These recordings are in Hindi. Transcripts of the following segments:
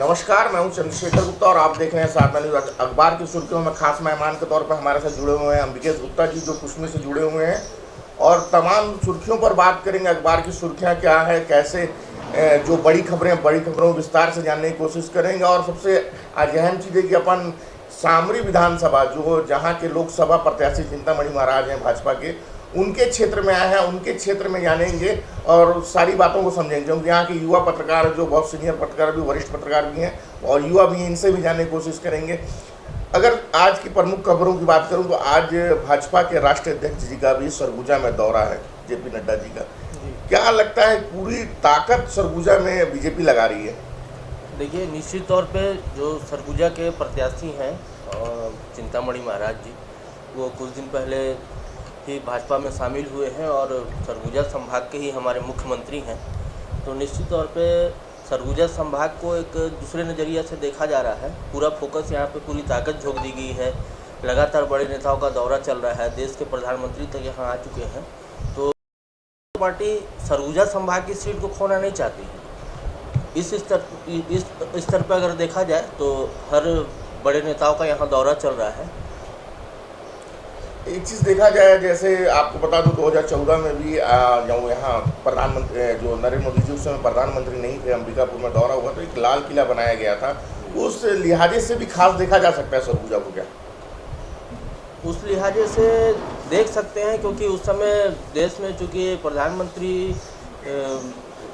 नमस्कार, मैं हूं चंद्रशेखर गुप्ता और आप देख रहे हैं साधना न्यूज। अखबार की सुर्खियों में खास मेहमान के तौर पर हमारे साथ जुड़े हुए हैं अम्बिकेश गुप्ता जी, जो कुश्मी से जुड़े हुए हैं और तमाम सुर्खियों पर बात करेंगे। अखबार की सुर्खियां क्या है, कैसे जो बड़ी खबरों विस्तार से जानने की कोशिश करेंगे। और सबसे आज अहम चीज़ है कि अपन सामरी विधानसभा, जो जहाँ के लोकसभा प्रत्याशी चिंतामणि महाराज हैं भाजपा के, उनके क्षेत्र में आए हैं, उनके क्षेत्र में जानेंगे और सारी बातों को समझेंगे। क्योंकि यहाँ के युवा पत्रकार, जो बहुत सीनियर पत्रकार भी, वरिष्ठ पत्रकार भी हैं और युवा भी हैं, इनसे भी जानने की कोशिश करेंगे। अगर आज की प्रमुख खबरों की बात करूं तो आज भाजपा के राष्ट्रीय अध्यक्ष जी का भी सरगुजा में दौरा है, जेपी नड्डा जी का। क्या लगता है, पूरी ताकत सरगुजा में बीजेपी लगा रही है? देखिए, निश्चित तौर पे जो सरगुजा के प्रत्याशी हैं चिंतामणि महाराज जी, वो कुछ दिन पहले ही भाजपा में शामिल हुए हैं और सरगुजा संभाग के ही हमारे मुख्यमंत्री हैं। तो निश्चित तौर पे सरगुजा संभाग को एक दूसरे नज़रिए से देखा जा रहा है। पूरा फोकस यहाँ पे पूरी ताकत झोंक दी गई है। लगातार बड़े नेताओं का दौरा चल रहा है, देश के प्रधानमंत्री तक यहाँ आ चुके हैं। तो पार्टी सरगुजा संभाग की सीट को खोना नहीं चाहती है। इस स्तर पर अगर देखा जाए तो हर बड़े नेताओं का यहाँ दौरा चल रहा है। एक चीज़ देखा जाए, जैसे आपको बता दूं 2014 में भी जो यहाँ प्रधानमंत्री, जो नरेंद्र मोदी जी उस समय प्रधानमंत्री नहीं थे, अंबिकापुर में दौरा हुआ तो एक लाल किला बनाया गया था। उस लिहाजे से भी खास देखा जा सकता है सरगुजा को क्या? उस लिहाजे से देख सकते हैं, क्योंकि उस समय देश में चूँकि प्रधानमंत्री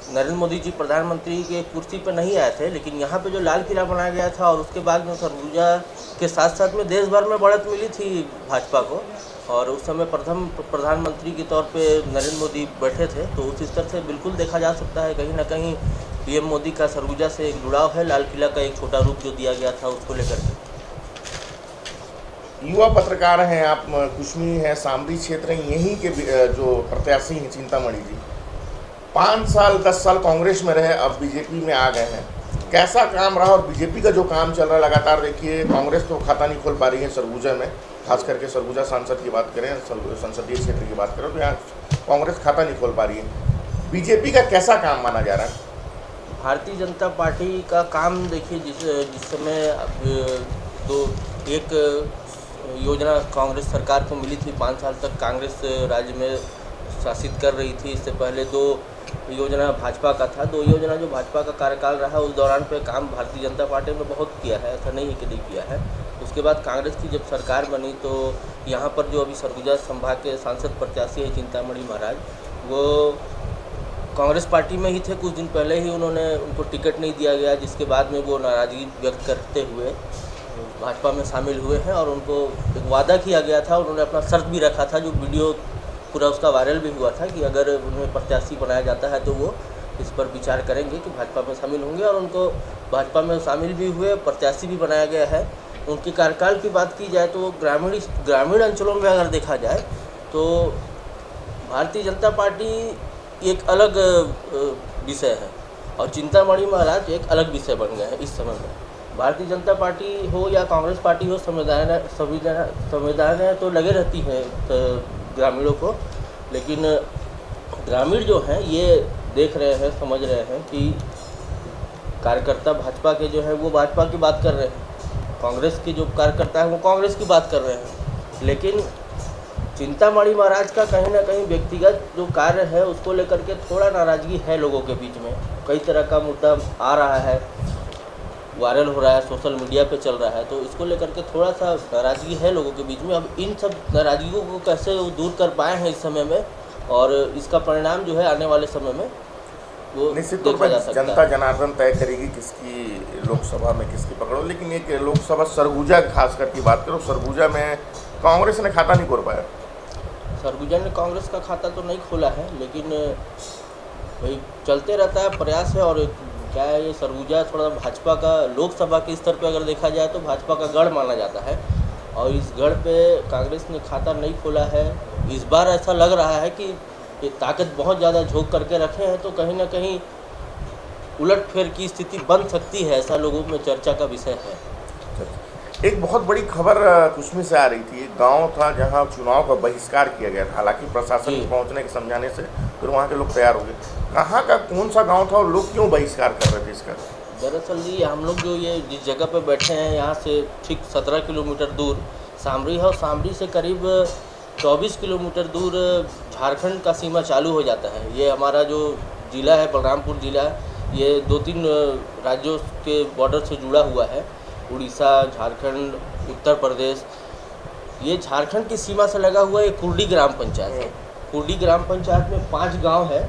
नरेंद्र मोदी जी प्रधानमंत्री के कुर्सी पर नहीं आए थे, लेकिन यहाँ पे जो लाल किला बनाया गया था और उसके बाद में सरगुजा के साथ साथ में देश भर में बढ़त मिली थी भाजपा को, और उस समय प्रथम प्रधानमंत्री के तौर पे नरेंद्र मोदी बैठे थे। तो उस स्तर से बिल्कुल देखा जा सकता है, कहीं ना कहीं पीएम मोदी का सरगुजा से एक जुड़ाव है। लाल किला का एक छोटा रूप जो दिया गया था उसको लेकर के। युवा पत्रकार हैं आप, कुश्मी हैं, सामरी क्षेत्र हैं, यहीं के जो प्रत्याशी हैं चिंतामणि जी, 5 साल 10 साल कांग्रेस में रहे, अब बीजेपी में आ गए हैं। कैसा काम रहा और बीजेपी का जो काम चल रहा है लगातार? देखिए, कांग्रेस तो खाता नहीं खोल पा रही है सरगुजा में, खास करके सरगुजा सांसद की बात करें, संसदीय क्षेत्र की बात करें तो यहाँ कांग्रेस खाता नहीं खोल पा रही है। बीजेपी का कैसा काम माना जा रहा है? भारतीय जनता पार्टी का काम देखिए, जिस समय तो एक योजना कांग्रेस सरकार को मिली थी, 5 साल तक कांग्रेस राज्य में शासित कर रही थी। इससे पहले 2 योजना भाजपा का था, 2 योजना जो भाजपा का कार्यकाल रहा उस दौरान पे काम भारतीय जनता पार्टी ने बहुत किया है, ऐसा नहीं है कि नहीं किया है। उसके बाद कांग्रेस की जब सरकार बनी तो यहाँ पर जो अभी सरगुजा संभाग के सांसद प्रत्याशी है चिंतामणि महाराज, वो कांग्रेस पार्टी में ही थे। कुछ दिन पहले ही उनको टिकट नहीं दिया गया, जिसके बाद में वो नाराज़गी व्यक्त करते हुए भाजपा में शामिल हुए हैं। और उनको एक वादा किया गया था, उन्होंने अपना शर्त भी रखा था, जो वीडियो पूरा उसका वायरल भी हुआ था, कि अगर उन्हें प्रत्याशी बनाया जाता है तो वो इस पर विचार करेंगे कि भाजपा में शामिल होंगे। और उनको भाजपा में शामिल भी हुए, प्रत्याशी भी बनाया गया है। उनके कार्यकाल की बात की जाए तो ग्रामीण अंचलों में अगर देखा जाए तो भारतीय जनता पार्टी एक अलग विषय है और चिंतामणि महाराज एक अलग विषय बन गए हैं इस समय में। भारतीय जनता पार्टी हो या कांग्रेस पार्टी हो, संविधान तो लगे रहती हैं ग्रामीणों को, लेकिन ग्रामीण जो हैं ये देख रहे हैं, समझ रहे हैं कि कार्यकर्ता भाजपा के जो है वो भाजपा की बात कर रहे हैं, कांग्रेस के जो कार्यकर्ता है वो कांग्रेस की बात कर रहे हैं। लेकिन चिंतामणि महाराज का कहीं ना कहीं व्यक्तिगत जो कार्य है उसको लेकर के थोड़ा नाराज़गी है लोगों के बीच में। कई तरह का मुद्दा आ रहा है, वायरल हो रहा है, सोशल मीडिया पे चल रहा है, तो इसको लेकर के थोड़ा सा नाराज़गी है लोगों के बीच में। अब इन सब नाराज़गियों को कैसे वो दूर कर पाए हैं इस समय में, और इसका परिणाम जो है आने वाले समय में वो निश्चित तौर पर जनता जनार्दन तय करेगी किसकी लोकसभा में किसकी पकड़ो। लेकिन एक लोकसभा सरगुजा खास करके बात करो, सरगुजा में कांग्रेस ने खाता नहीं खोल पाया। सरगुजा ने कांग्रेस का खाता तो नहीं खोला है, लेकिन भाई चलते रहता है, प्रयास है। और क्या है, ये सरगुजा थोड़ा भाजपा का लोकसभा के स्तर पे अगर देखा जाए तो भाजपा का गढ़ माना जाता है, और इस गढ़ पे कांग्रेस ने खाता नहीं खोला है। इस बार ऐसा लग रहा है कि ये ताकत बहुत ज़्यादा झोंक करके रखे हैं, तो कहीं ना कहीं उलटफेर की स्थिति बन सकती है, ऐसा लोगों में चर्चा का विषय है। एक बहुत बड़ी खबर कुश्मी से आ रही थी, एक गांव था जहां चुनाव का बहिष्कार किया गया था, हालांकि प्रशासन के पहुंचने के समझाने से फिर वहां के लोग तैयार हो गए। कहाँ का कौन सा गांव था और लोग क्यों बहिष्कार कर रहे थे इसका? दरअसल जी हम लोग जो ये जिस जगह पे बैठे हैं यहाँ से ठीक 17 किलोमीटर दूर सामरी है और सामरी से करीब 24 किलोमीटर दूर झारखंड का सीमा चालू हो जाता है। ये हमारा जो ज़िला है बलरामपुर ज़िला, ये 2-3 राज्यों के बॉर्डर से जुड़ा हुआ है, उड़ीसा, झारखंड, उत्तर प्रदेश। ये झारखंड की सीमा से लगा हुआ एक कुर्डी ग्राम पंचायत है। कुर्डी ग्राम पंचायत में 5 गांव है,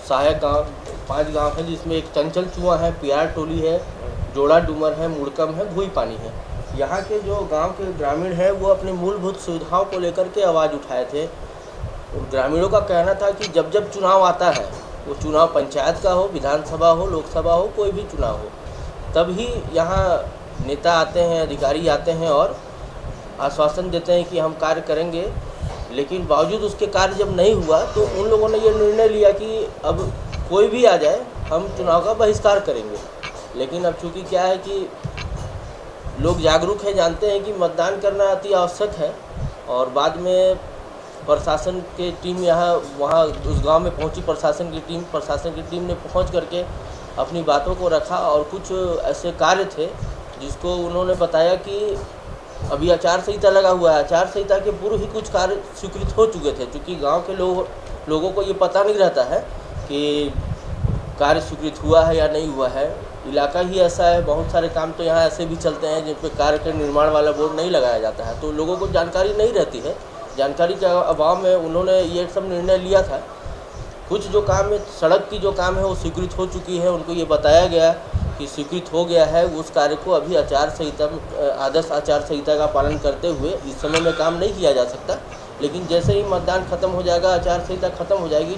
सहायक गांव 5 गांव हैं, जिसमें एक चंचल चुआ है, पियार टोली है, जोड़ा डूमर है, मुड़कम है, भुई पानी है। यहाँ के जो गांव के ग्रामीण हैं वो अपनी मूलभूत सुविधाओं को लेकर के आवाज़ उठाए थे। ग्रामीणों का कहना था कि जब जब चुनाव आता है, वो चुनाव पंचायत का हो, विधानसभा हो, लोकसभा हो, कोई भी चुनाव हो, तभी यहाँ नेता आते हैं, अधिकारी आते हैं और आश्वासन देते हैं कि हम कार्य करेंगे। लेकिन बावजूद उसके कार्य जब नहीं हुआ तो उन लोगों ने ये निर्णय लिया कि अब कोई भी आ जाए हम चुनाव का बहिष्कार करेंगे। लेकिन अब चूँकि क्या है कि लोग जागरूक हैं, जानते हैं कि मतदान करना अति आवश्यक है, और बाद में प्रशासन की टीम वहाँ उस गांव में पहुंची, प्रशासन की टीम ने पहुंच करके अपनी बातों को रखा और कुछ ऐसे कार्य थे जिसको उन्होंने बताया कि अभी आचार संहिता लगा हुआ है, आचार संहिता के पूर्व ही कुछ कार्य स्वीकृत हो चुके थे। क्योंकि गांव के लोगों को ये पता नहीं रहता है कि कार्य स्वीकृत हुआ है या नहीं हुआ है। इलाका ही ऐसा है, बहुत सारे काम तो यहाँ ऐसे भी चलते हैं जिन पर कार्य के निर्माण वाला बोर्ड नहीं लगाया जाता है, तो लोगों को जानकारी नहीं रहती है। जानकारी के अभाव में उन्होंने ये सब निर्णय लिया था। कुछ जो काम है, सड़क की जो काम है वो स्वीकृत हो चुकी है, उनको ये बताया गया कि स्वीकृत हो गया है, उस कार्य को अभी आदर्श आचार संहिता का पालन करते हुए इस समय में काम नहीं किया जा सकता। लेकिन जैसे ही मतदान खत्म हो जाएगा, आचार संहिता खत्म हो जाएगी,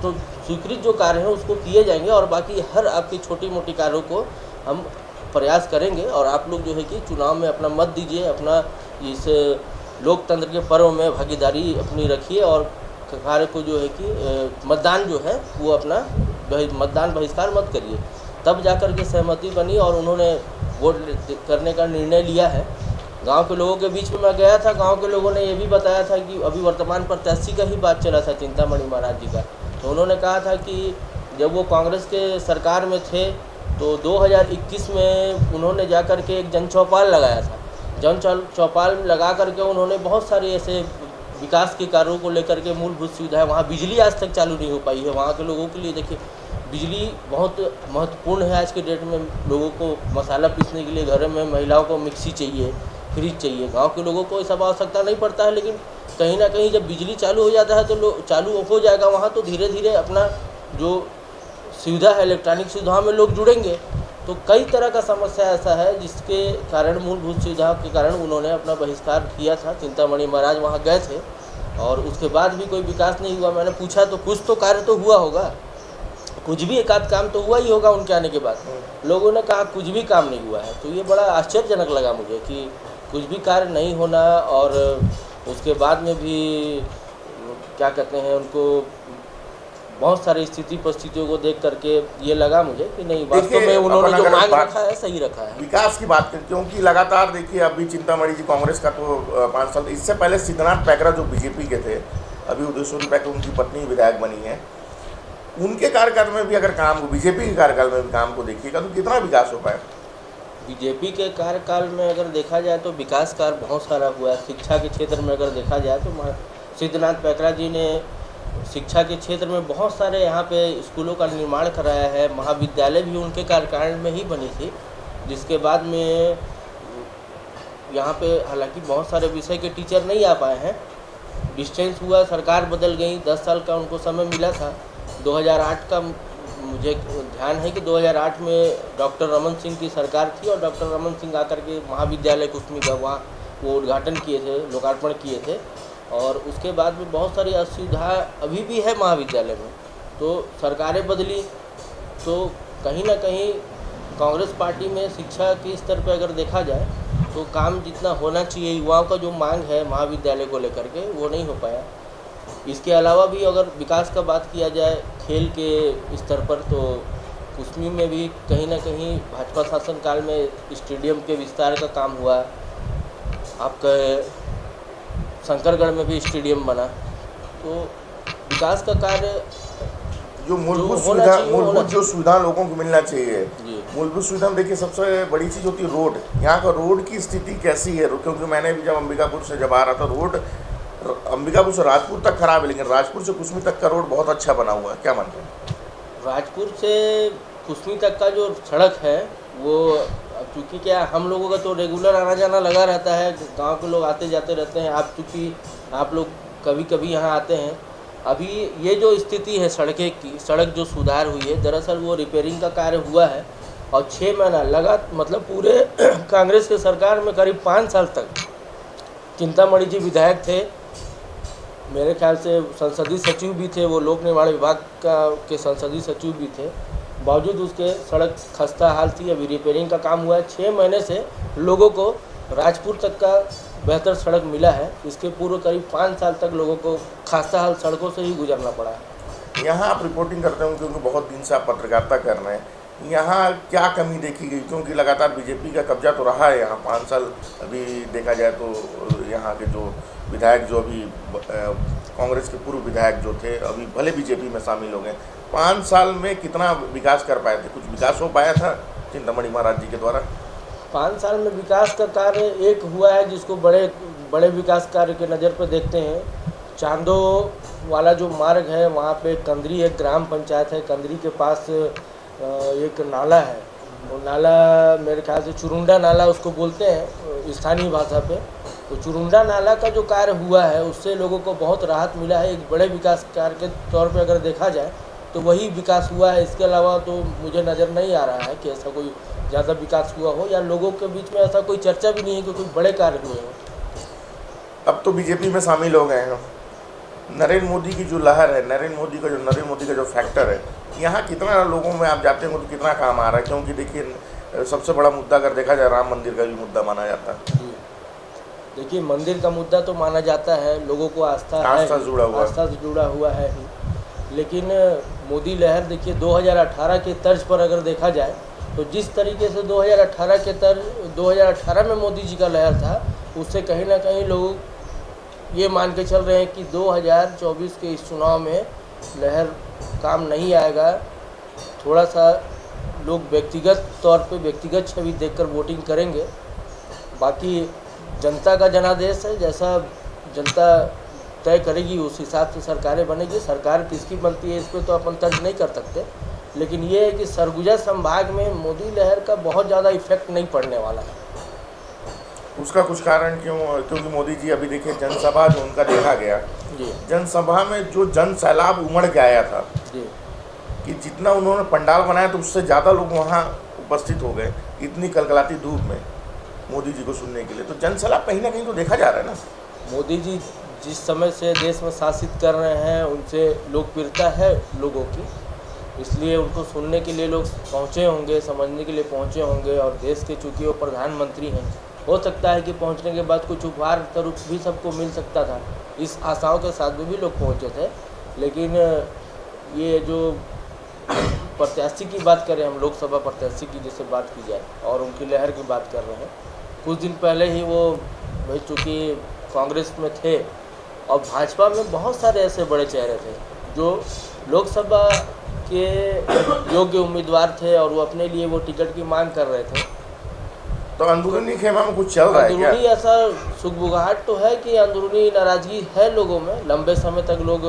तो स्वीकृत जो कार्य हैं उसको किए जाएंगे, और बाकी हर आपकी छोटी मोटी कार्यों को हम प्रयास करेंगे। और आप लोग जो है कि चुनाव में अपना मत दीजिए, अपना इस लोकतंत्र के पर्व में भागीदारी अपनी रखिए, और कार्य को जो है कि मतदान जो है वो अपना मतदान बहिष्कार मत करिए। तब जाकर के सहमति बनी और उन्होंने वोट करने का निर्णय लिया है। गांव के लोगों के बीच में मैं गया था, गांव के लोगों ने ये भी बताया था कि अभी वर्तमान प्रत्याशी का ही बात चला था, चिंतामणि महाराज जी का। तो उन्होंने कहा था कि जब वो कांग्रेस के सरकार में थे तो 2021 में उन्होंने जाकर के एक जन चौपाल लगाया था। जन चौपाल लगा करके उन्होंने बहुत सारे ऐसे विकास के कार्यों को लेकर के मूलभूत सुविधाएं, वहाँ बिजली आज तक चालू नहीं हो पाई है। वहाँ के लोगों के लिए देखिए बिजली बहुत महत्वपूर्ण है आज के डेट में। लोगों को मसाला पीसने के लिए घर में महिलाओं को मिक्सी चाहिए, फ्रिज चाहिए। गांव के लोगों को सब आवश्यकता नहीं पड़ता है, लेकिन कहीं ना कहीं जब बिजली चालू हो जाता है तो चालू हो जाएगा वहाँ, तो धीरे धीरे अपना जो सुविधा है, इलेक्ट्रॉनिक सुविधाओं में लोग जुड़ेंगे। तो कई तरह का समस्या ऐसा है जिसके कारण मूलभूत सुविधा के कारण उन्होंने अपना बहिष्कार किया था। चिंतामणि महाराज वहाँ गए थे और उसके बाद भी कोई विकास नहीं हुआ। मैंने पूछा तो कुछ तो कार्य तो हुआ होगा, कुछ भी एक आध काम तो हुआ ही होगा उनके आने के बाद। लोगों ने कहा कुछ भी काम नहीं हुआ है। तो ये बड़ा आश्चर्यजनक लगा मुझे कि कुछ भी कार्य नहीं होना, और उसके बाद में भी क्या कहते हैं, उनको बहुत सारी स्थिति परिस्थितियों को देख करके ये लगा मुझे कि नहीं, वास्तव में उन्होंने जो मांग रखा है सही रखा है। विकास की बात करें, क्योंकि लगातार देखिए अभी चिंतामणि जी कांग्रेस का तो 5 साल, इससे पहले सिद्धनाथ पैकरा जो बीजेपी के थे, अभी उदयसूरी पैकरा उनकी पत्नी विधायक बनी है, उनके कार्यकाल में भी अगर काम, बीजेपी के कार्यकाल में भी काम को देखिएगा तो कितना विकास हो पाया। बीजेपी के कार्यकाल में अगर देखा जाए तो विकास कार्य बहुत सारा हुआ है। शिक्षा के क्षेत्र में अगर देखा जाए तो सिद्धनाथ पैकरा जी ने शिक्षा के क्षेत्र में बहुत सारे यहाँ पे स्कूलों का निर्माण कराया है। महाविद्यालय भी उनके कार्यकाल में ही बनी थी, जिसके बाद में यहाँ पे हालांकि बहुत सारे विषय के टीचर नहीं आ पाए हैं। डिस्टेंस हुआ, सरकार बदल गई, 10 साल का उनको समय मिला था। 2008 का मुझे ध्यान है कि 2008 में डॉक्टर रमन सिंह की सरकार थी और डॉक्टर रमन सिंह आकर के महाविद्यालय कुसमी का वहाँ वो उद्घाटन किए थे, लोकार्पण किए थे। और उसके बाद में बहुत सारी असुविधा अभी भी है महाविद्यालय में। तो सरकारें बदली तो कहीं ना कहीं कांग्रेस पार्टी में शिक्षा के स्तर पर अगर देखा जाए तो काम जितना होना चाहिए, युवाओं का जो मांग है महाविद्यालय को लेकर के, वो नहीं हो पाया। इसके अलावा भी अगर विकास का बात किया जाए खेल के स्तर पर, तो कुसमी में भी कहीं ना कहीं भाजपा शासनकाल में स्टेडियम के विस्तार का काम हुआ। आपका शंकरगढ़ में भी स्टेडियम बना। तो विकास का कार्य जो मूलभूत सुविधा जो सुविधा लोगों को मिलना चाहिए, मूलभूत सुविधा में देखिए सबसे बड़ी चीज़ होती है रोड। यहाँ का रोड की स्थिति कैसी है, क्योंकि मैंने भी जब अंबिकापुर से जब आ रहा था, रोड अंबिकापुर से राजपुर तक खराब है, लेकिन राजपुर से कुसमी तक का रोड बहुत अच्छा बना हुआ है। क्या मानते हैं? राजपुर से कुसमी तक का जो सड़क है वो, चूँकि क्या हम लोगों का तो रेगुलर आना जाना लगा रहता है, गांव के लोग आते जाते रहते हैं। आप चूँकि आप लोग कभी कभी यहाँ आते हैं, अभी ये जो स्थिति है सड़कें की, सड़क जो सुधार हुई है, दरअसल वो रिपेयरिंग का कार्य हुआ है और 6 महीना लगा, मतलब पूरे कांग्रेस के सरकार में करीब 5 साल तक चिंतामणि जी विधायक थे, मेरे ख्याल से संसदीय सचिव भी थे, वो लोक निर्माण विभाग के संसदीय सचिव भी थे, बावजूद उसके सड़क खस्ता हाल थी। अभी रिपेयरिंग का काम हुआ है, 6 महीने से लोगों को राजपुर तक का बेहतर सड़क मिला है। इसके पूर्व करीब 5 साल तक लोगों को खस्ता हाल सड़कों से ही गुजरना पड़ा है। यहाँ आप रिपोर्टिंग करते हो, क्योंकि बहुत दिन से आप पत्रकारिता कर रहे हैं, यहाँ क्या कमी देखी गई? क्योंकि लगातार बीजेपी का कब्जा तो रहा है यहाँ 5 साल। अभी देखा जाए तो यहाँ के जो विधायक, जो अभी कांग्रेस के पूर्व विधायक जो थे, अभी भले बीजेपी में शामिल हो गए, 5 साल में कितना विकास कर पाए थे? कुछ विकास हो पाया था चिंतामणि महाराज जी के द्वारा? 5 साल में विकास का कार्य एक हुआ है, जिसको बड़े विकास कार्य के नज़र पर देखते हैं। चांदो वाला जो मार्ग है, वहाँ पे कंदरी एक ग्राम पंचायत है, कंदरी के पास एक नाला है, वो नाला मेरे ख्याल से चुरुंडा नाला उसको बोलते हैं स्थानीय भाषा पे। तो चुरुंडा नाला का जो कार्य हुआ है, उससे लोगों को बहुत राहत मिला है। एक बड़े विकास कार्य के तौर पे अगर देखा जाए तो वही विकास हुआ है। इसके अलावा तो मुझे नज़र नहीं आ रहा है कि ऐसा कोई ज़्यादा विकास हुआ हो, या लोगों के बीच में ऐसा कोई चर्चा भी नहीं है कि कोई बड़े कार्य हुए हों। अब तो बीजेपी में शामिल हो गए हैं। नरेंद्र मोदी की जो लहर है, नरेंद्र मोदी का जो फैक्टर है, यहाँ कितना लोगों में आप जाते हो तो कितना काम आ रहा है? क्योंकि देखिए सबसे बड़ा मुद्दा अगर देखा जाए, राम मंदिर का भी मुद्दा माना जाता है। देखिए, मंदिर का मुद्दा तो माना जाता है, लोगों को आस्था से जुड़ा हुआ है ही। लेकिन मोदी लहर देखिए 2018 के तर्ज पर अगर देखा जाए तो जिस तरीके से 2018 में मोदी जी का लहर था, उससे कहीं ना कहीं लोग ये मान के चल रहे हैं कि 2024 के इस चुनाव में लहर काम नहीं आएगा। थोड़ा सा लोग व्यक्तिगत तौर पे व्यक्तिगत छवि देखकर वोटिंग करेंगे। बाकी जनता का जनादेश है, जैसा जनता तय करेगी उस हिसाब से सरकारें बनेगी। सरकार किसकी बनती है इस पर तो अपन तर्क नहीं कर सकते, लेकिन ये है कि सरगुजा संभाग में मोदी लहर का बहुत ज़्यादा इफेक्ट नहीं पड़ने वाला है। उसका कुछ कारण क्यों? क्योंकि मोदी जी अभी देखिए जनसभा जो उनका देखा गया जी, जनसभा में जो जन सैलाब उमड़ के आया था जी, कि जितना उन्होंने पंडाल बनाया तो उससे ज़्यादा लोग वहाँ उपस्थित हो गए इतनी कलकलाती धूप में मोदी जी को सुनने के लिए। तो जन सैलाब कहीं ना कहीं तो देखा जा रहा है ना। मोदी जी जिस समय से देश में शासित कर रहे हैं, उनसे लोकप्रियता है लोगों की, इसलिए उनको सुनने के लिए लोग पहुँचे होंगे, समझने के लिए पहुँचे होंगे। और देश के चूँकि वो प्रधानमंत्री हैं, हो सकता है कि पहुंचने के बाद कुछ उपहार स्वरूप भी सबको मिल सकता था। इस आशाओं के साथ भी लोग पहुंचे थे। लेकिन ये जो प्रत्याशी की बात करें, हम लोकसभा प्रत्याशी की जैसे बात की जाए और उनकी लहर की बात कर रहे हैं, कुछ दिन पहले ही वो भाई चूँकि कांग्रेस में थे और भाजपा में बहुत सारे ऐसे बड़े चेहरे थे जो लोकसभा के योग्य उम्मीदवार थे और वो अपने लिए वो टिकट की मांग कर रहे थे। तो अंदरूनी खेमा में कुछ चल रहा है क्या? अंदरूनी ऐसा सुगबुगाहट तो है कि अंदरूनी नाराजगी है लोगों में। लंबे समय तक लोग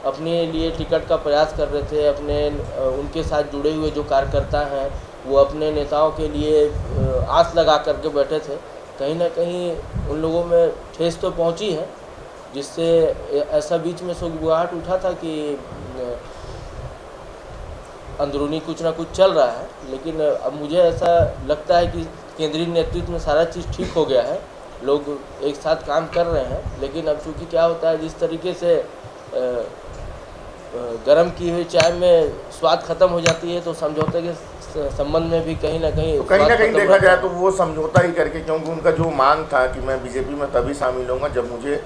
अपने लिए टिकट का प्रयास कर रहे थे। अपने उनके साथ जुड़े हुए जो कार्यकर्ता हैं वो अपने नेताओं के लिए आस लगा करके बैठे थे। कहीं ना कहीं उन लोगों में ठेस तो पहुंची है, जिससे ऐसा बीच में सुगबुगाहट उठा था कि अंदरूनी कुछ ना कुछ चल रहा है। लेकिन अब मुझे ऐसा लगता है कि केंद्रीय नेतृत्व में सारा चीज़ ठीक हो गया है, लोग एक साथ काम कर रहे हैं। लेकिन अब चूँकि क्या होता है, जिस तरीके से गर्म की हुई चाय में स्वाद खत्म हो जाती है, तो समझौते के संबंध में भी कहीं ना कहीं देखा जाए तो वो समझौता ही करके, क्योंकि उनका जो मांग था कि मैं बीजेपी में तभी शामिल होऊंगा जब मुझे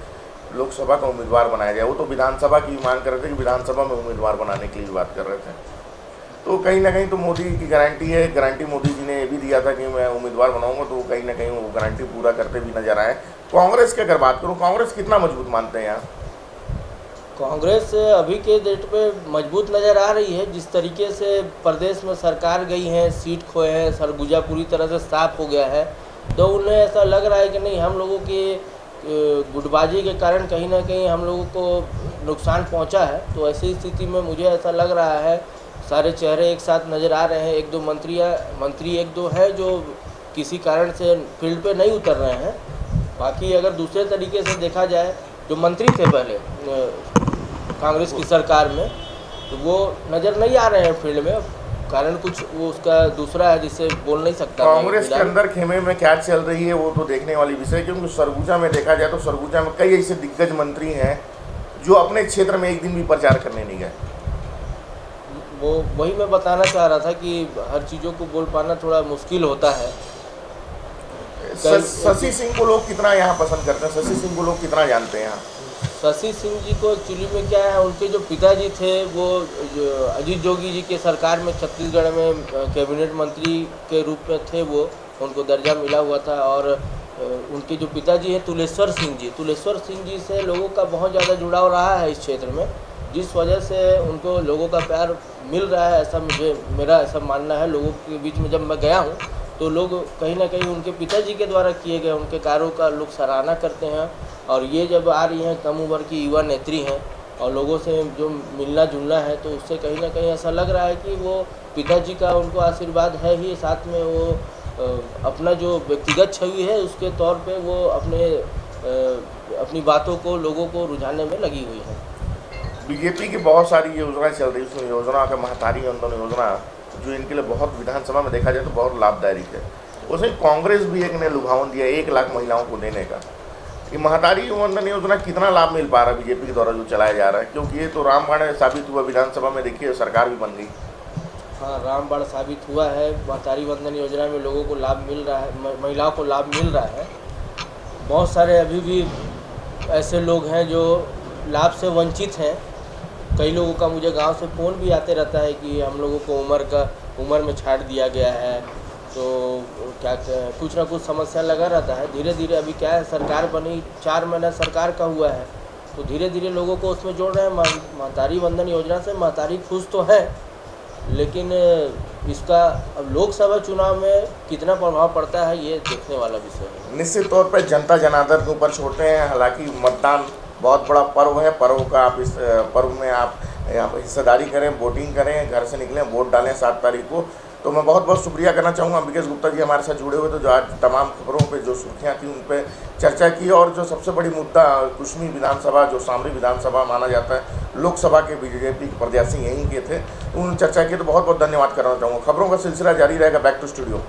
लोकसभा का उम्मीदवार बनाया जाए, वो तो विधानसभा की मांग कर रहे थे कि विधानसभा में उम्मीदवार बनाने के लिए बात कर रहे थे। तो कहीं ना कहीं तो मोदी की गारंटी है, गारंटी मोदी जी ने ये भी दिया था कि मैं उम्मीदवार बनाऊंगा, तो कहीं ना कहीं वो गारंटी पूरा करते भी नजर आए। कांग्रेस की अगर बात करूँ, कांग्रेस कितना मजबूत मानते हैं यहाँ? कांग्रेस अभी के डेट पे मजबूत नज़र आ रही है। जिस तरीके से प्रदेश में सरकार गई है, सीट खोए हैं, सरगुजा पूरी तरह से साफ हो गया है, तो उन्हें ऐसा लग रहा है कि नहीं, हम लोगों की गुटबाजी के कारण कहीं ना कहीं हम लोगों को नुकसान पहुंचा है। तो ऐसी स्थिति में मुझे ऐसा लग रहा है, सारे चेहरे एक साथ नज़र आ रहे हैं। एक दो मंत्री एक दो है जो किसी कारण से फील्ड पे नहीं उतर रहे हैं। बाकी अगर दूसरे तरीके से देखा जाए, जो मंत्री थे पहले कांग्रेस की सरकार में, तो वो नज़र नहीं आ रहे हैं फील्ड में। कारण कुछ वो उसका दूसरा है जिससे बोल नहीं सकता। कांग्रेस के अंदर खेमे में क्या चल रही है वो तो देखने वाली विषय है, क्योंकि सरगुजा में देखा जाए तो सरगुजा में कई ऐसे दिग्गज मंत्री हैं जो अपने क्षेत्र में एक दिन भी प्रचार करने नहीं गए। वो वही मैं बताना चाह रहा था कि हर चीज़ों को बोल पाना थोड़ा मुश्किल होता है। शशि सिंह को लोग कितना यहाँ पसंद करते हैं, शशि सिंह को लोग कितना जानते हैं यहाँ? शशि सिंह जी को एक्चुअली में क्या है, उनके जो पिताजी थे वो जो अजीत जोगी जी के सरकार में छत्तीसगढ़ में कैबिनेट मंत्री के रूप में थे, वो उनको दर्जा मिला हुआ था। और उनके जो पिताजी हैं तुलेश्वर सिंह जी से लोगों का बहुत ज़्यादा जुड़ाव रहा है इस क्षेत्र में, जिस वजह से उनको लोगों का प्यार मिल रहा है, ऐसा मेरा ऐसा मानना है। लोगों के बीच में जब मैं गया हूँ तो लोग कहीं ना कहीं उनके पिताजी के द्वारा किए गए उनके कार्यों का लोग सराहना करते हैं। और ये जब आ रही हैं, कम उम्र की युवा नेत्री हैं और लोगों से जो मिलना जुलना है, तो उससे कहीं ना कहीं ऐसा लग रहा है कि वो पिताजी का उनको आशीर्वाद है ही, साथ में वो अपना जो व्यक्तिगत छवि है उसके तौर पे वो अपनी बातों को लोगों को रुझाने में लगी हुई है। बीजेपी की बहुत सारी योजनाएं चल रही है, उसमें योजना का महतारी वंदन योजना जो इनके लिए बहुत विधानसभा में देखा जाए तो बहुत लाभदायक है। उसमें कांग्रेस भी एक ने लुभावन दिया 1 लाख महिलाओं को देने का। ये महतारी वंदन योजना कितना लाभ मिल पा रहा है बीजेपी के द्वारा जो चलाया जा रहा है, क्योंकि ये तो रामबाण साबित हुआ विधानसभा में, देखिए सरकार भी बन गई। हाँ, रामबाण साबित हुआ है। महतारी वंदन योजना में लोगों को लाभ मिल रहा है, महिलाओं को लाभ मिल रहा है। बहुत सारे अभी भी ऐसे लोग हैं जो लाभ से वंचित हैं। कई लोगों का मुझे गांव से फ़ोन भी आते रहता है कि हम लोगों को उम्र में छाट दिया गया है, तो क्या कुछ ना कुछ समस्या लगा रहता है। धीरे धीरे अभी क्या है, सरकार बनी 4 महीना सरकार का हुआ है, तो धीरे धीरे लोगों को उसमें जोड़ रहे हैं। महतारी वंदन योजना से महतारी खुश तो है, लेकिन इसका अब लोकसभा चुनाव में कितना प्रभाव पड़ता है ये देखने वाला विषय है। निश्चित तौर पर जनता जनार्दन के ऊपर छोड़ते हैं। हालांकि मतदान बहुत बड़ा पर्व है, पर्व का आप इस पर्व में आप हिस्सेदारी करें, वोटिंग करें, घर से निकलें, वोट डालें 7 तारीख को। तो मैं बहुत बहुत शुक्रिया करना चाहूँगा अंबिकेश गुप्ता जी हमारे साथ जुड़े हुए थे, जो आज तमाम खबरों पे जो सुर्खियाँ थी उन पर चर्चा की। और जो सबसे बड़ी मुद्दा कुश्मी विधानसभा जो सामरी विधानसभा माना जाता है, लोकसभा के बीजेपी के प्रत्याशी यहीं के थे, उन चर्चा की। तो बहुत बहुत धन्यवाद करना चाहूँगा। खबरों का सिलसिला जारी रहेगा। Back to studio.